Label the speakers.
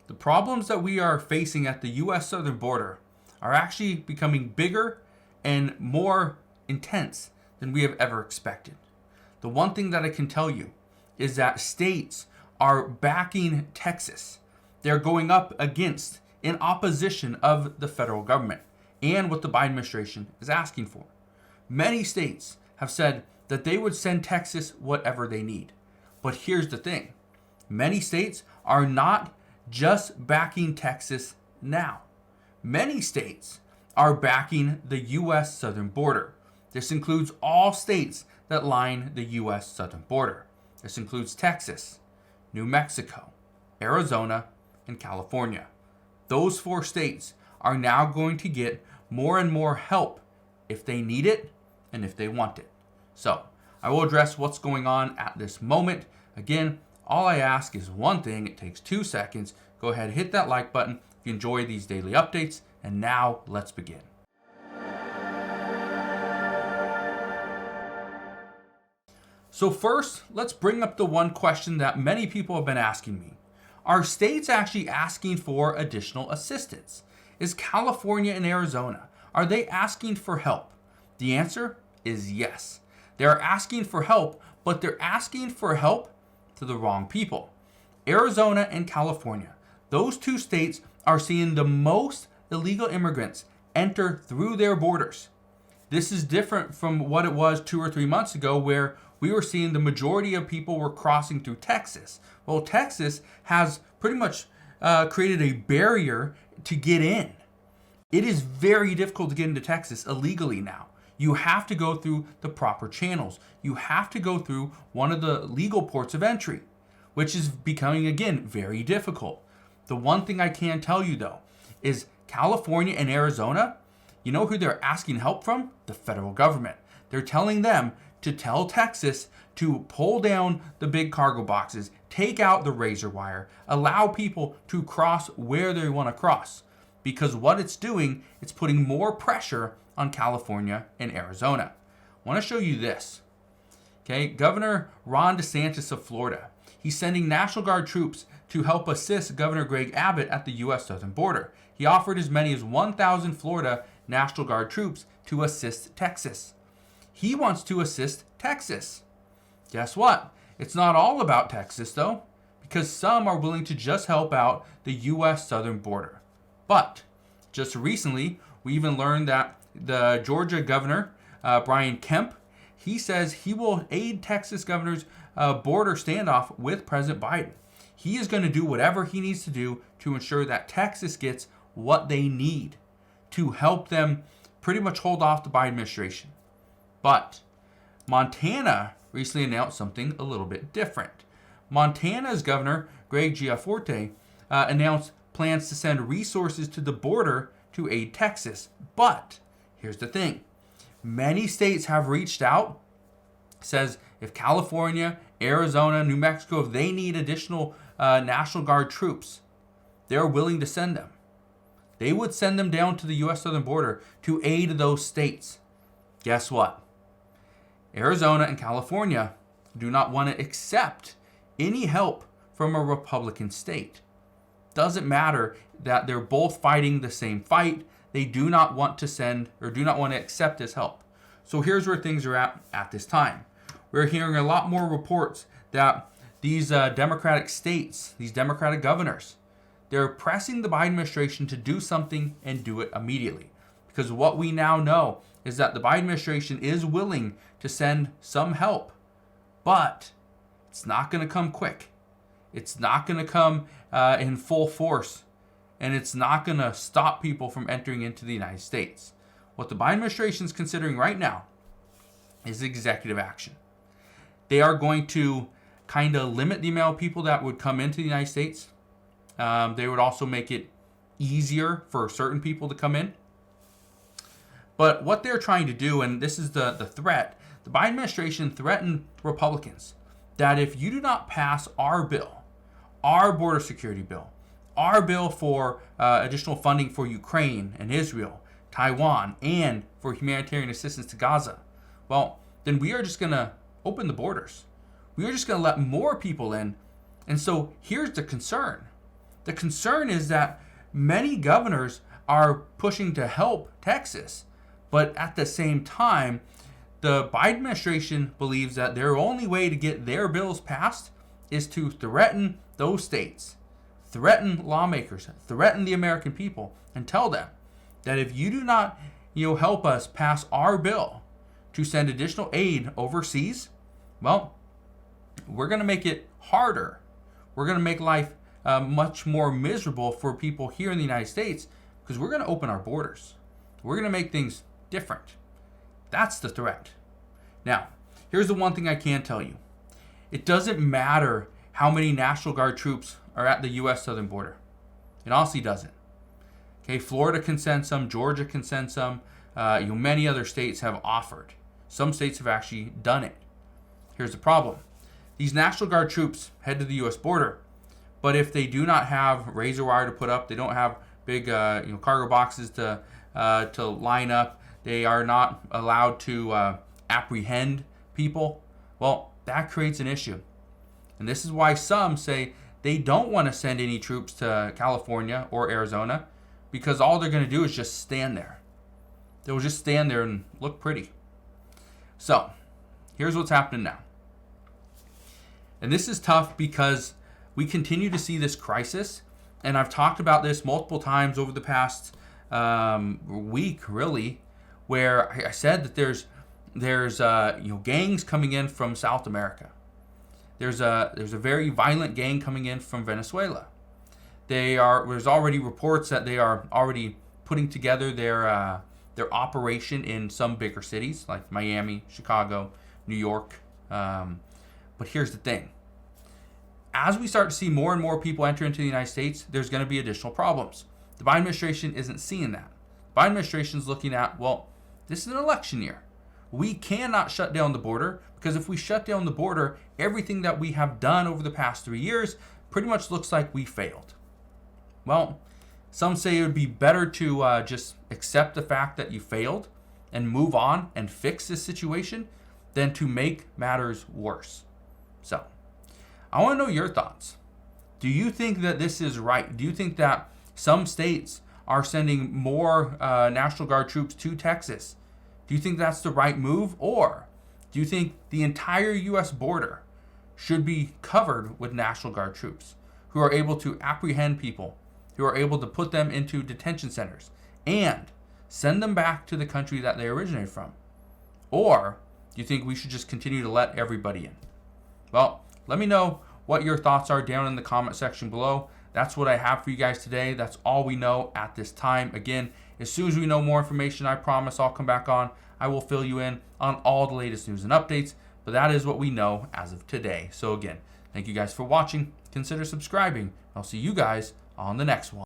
Speaker 1: The problems that we are facing at the U.S. southern border are actually becoming bigger and more intense than we have ever expected. The one thing that I can tell you is that states are backing Texas. They're going up against, in opposition of the federal government and what the Biden administration is asking for. Many states have said that they would send Texas whatever they need. But here's the thing. Many states are not just backing Texas now. Many states are backing the U.S. southern border. This includes all states that line the U.S. southern border. This includes Texas, New Mexico, Arizona, and California. Those 4 states are now going to get more and more help if they need it and if they want it. So, I will address what's going on at this moment. Again, all I ask is one thing. It takes 2 seconds. Go ahead, hit that like button if you enjoy these daily updates. And now, let's begin. So first, let's bring up the one question that many people have been asking me. Are states actually asking for additional assistance? Is California and Arizona, are they asking for help? The answer is yes. They're asking for help, but they're asking for help to the wrong people. Arizona and California, those 2 states are seeing the most illegal immigrants enter through their borders. This is different from what it was 2 or 3 months ago, where we were seeing the majority of people were crossing through Texas. Well, Texas has pretty much created a barrier to get in. It is very difficult to get into Texas illegally now. You have to go through the proper channels. You have to go through one of the legal ports of entry, which is becoming, again, very difficult. The one thing I can tell you, though, is California and Arizona, you know who they're asking help from? The federal government. They're telling them to tell Texas to pull down the big cargo boxes, take out the razor wire, allow people to cross where they want to cross. Because what it's doing, it's putting more pressure on California and Arizona. I want to show you this. Okay, Governor Ron DeSantis of Florida, he's sending National Guard troops to help assist Governor Greg Abbott at the U.S. southern border. He offered as many as 1,000 Florida National Guard troops to assist Texas. He wants to assist Texas. Guess what? It's not all about Texas, though, because some are willing to just help out the U.S. southern border. But just recently, we even learned that the Georgia governor, Brian Kemp, he says he will aid Texas governor's border standoff with President Biden. He is going to do whatever he needs to do to ensure that Texas gets what they need to help them pretty much hold off the Biden administration. But Montana recently announced something a little bit different. Montana's governor, Greg Gianforte, announced plans to send resources to the border to aid Texas. But here's the thing. Many states have reached out, says if California, Arizona, New Mexico, if they need additional National Guard troops, they're willing to send them. They would send them down to the U.S. southern border to aid those states. Guess what? Arizona and California do not want to accept any help from a Republican state. Doesn't matter that they're both fighting the same fight. They do not want to send or do not want to accept this help. So here's where things are at this time. We're hearing a lot more reports that these Democratic states, these Democratic governors, they're pressing the Biden administration to do something and do it immediately. Because what we now know is that the Biden administration is willing to send some help, but it's not going to come quick. It's not going to come in full force, and it's not going to stop people from entering into the United States. What the Biden administration is considering right now is executive action. They are going to kind of limit the amount of people that would come into the United States. They would also make it easier for certain people to come in. But what they're trying to do, and this is the threat, the Biden administration threatened Republicans that if you do not pass our bill, our border security bill, our bill for additional funding for Ukraine and Israel, Taiwan, and for humanitarian assistance to Gaza, well, then we are just going to open the borders. We are just going to let more people in. And so here's the concern. The concern is that many governors are pushing to help Texas, but at the same time, the Biden administration believes that their only way to get their bills passed is to threaten those states, threaten lawmakers, threaten the American people, and tell them that if you do not, help us pass our bill to send additional aid overseas, well, we're going to make it harder. We're going to make life much more miserable for people here in the United States because we're going to open our borders. We're going to make things different. That's the threat. Now, here's the one thing I can tell you. It doesn't matter how many National Guard troops are at the U.S. southern border. It honestly doesn't. Okay, Florida can send some, Georgia can send some. Many other states have offered. Some states have actually done it. Here's the problem. These National Guard troops head to the U.S. border, but if they do not have razor wire to put up, they don't have big cargo boxes to line up, they are not allowed to apprehend people, well, that creates an issue. And this is why some say they don't want to send any troops to California or Arizona because all they're going to do is just stand there. They'll just stand there and look pretty. So, here's what's happening now. And this is tough because we continue to see this crisis, and I've talked about this multiple times over the past week, really, where I said that there's gangs coming in from South America. There's a very violent gang coming in from Venezuela. There's already reports that they are already putting together their operation in some bigger cities like Miami, Chicago, New York. But here's the thing. As we start to see more and more people enter into the United States, there's going to be additional problems. The Biden administration isn't seeing that. The Biden administration is looking at, well, this is an election year. We cannot shut down the border because if we shut down the border, everything that we have done over the past 3 years pretty much looks like we failed. Well, some say it would be better to just accept the fact that you failed and move on and fix this situation than to make matters worse. So, I want to know your thoughts. Do you think that this is right? Do you think that some states are sending more National Guard troops to Texas? Do you think that's the right move? Or do you think the entire U.S. border should be covered with National Guard troops who are able to apprehend people, who are able to put them into detention centers and send them back to the country that they originated from? Or do you think we should just continue to let everybody in? Well, let me know what your thoughts are down in the comment section below. That's what I have for you guys today. That's all we know at this time. Again, as soon as we know more information, I promise I'll come back on. I will fill you in on all the latest news and updates, but that is what we know as of today. So again, thank you guys for watching. Consider subscribing. I'll see you guys on the next one.